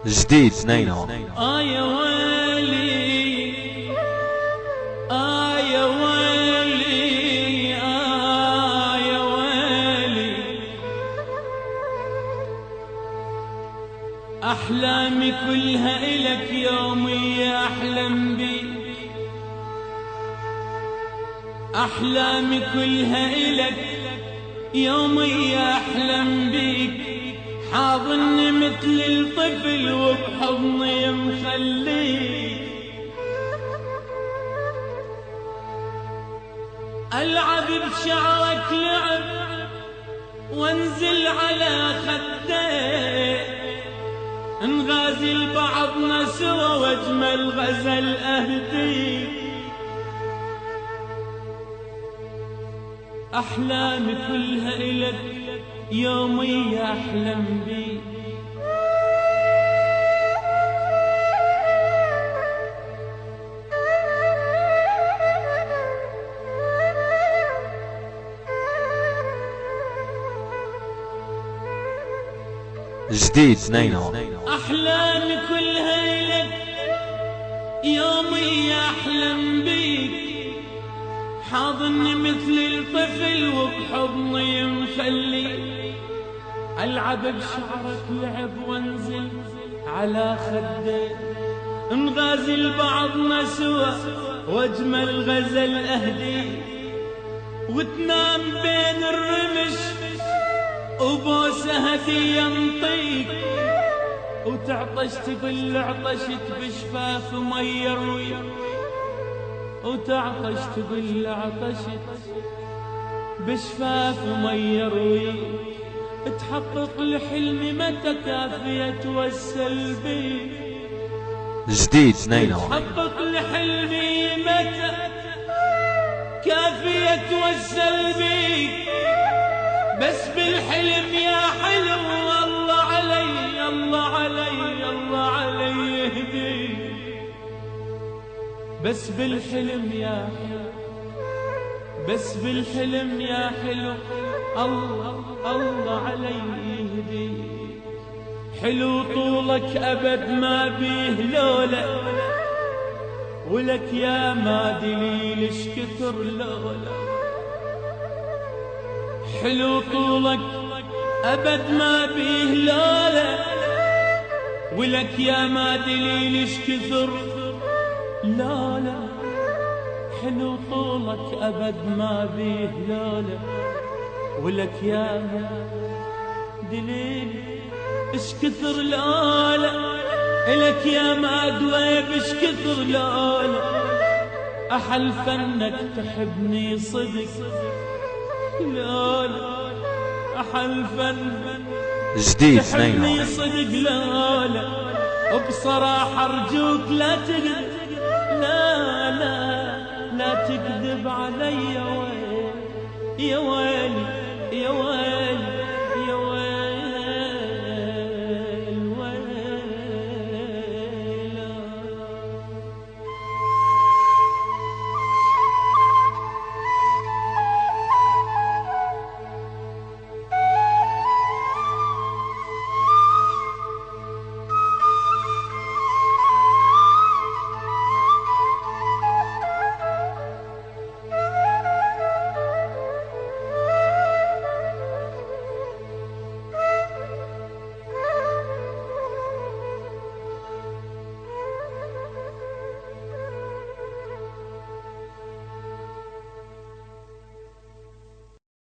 جديد نينو. يا ويلي يا ويلي يا ويلي، أحلامي كلها إلك يومي أحلم بيك، أحلامي كلها إلك يومي أحلم بيك، حاضني مثل الطفل وبحضني مخليك، ألعب بشعرك لعب وانزل على خديك، نغازل بعضنا سوا واجمل غزل أهديك، أحلامي كلها إلك يومي أحلم بيك، جديد نينو. أحلامي كلها إلك يومي أحلم بيك، حاضني مثل الطفل وبحضني مخلي، ألعب بشعرك لعب وانزل على خديك، نغازل بعضنا سوا واجمل غزل أهديك، وتنام بين الرمش وبوسه هدية نطيك، وتعطش تقول عطشت بشفاف مي يرويك، وتعطش تقول عطشت بشفاف مي يرويك، تحقق لحلمي متى كافية توسل بيك، جديد نينو. تحقق لحلمي متى كافية توسل بيك، بس بالحلم يا حلم الله علي الله علي الله علي يهديك، بس بالحلم يا حلم، بس بالحلم يا حلو الله الله علي يهديك، حلو طولك أبد ما بيه لولا، ولك يا ما دليل كثر لولا، حلو طولك أبد ما بيه لولا، ولك يا ما دليل كثر لولا، حلو طولك أبد ما بيه لولا، ولك يا ما دليل إش كثر لولا، إلك يا ما دويب إش كثر لولا، أحلف أنك تحبني صدق لولا، أحلف أنك جديد تحبني نينو. صدق لولا، وبصراحة أرجوك لا تكذب، لا لا لا تكذب علي يا ويلي يا ويلي،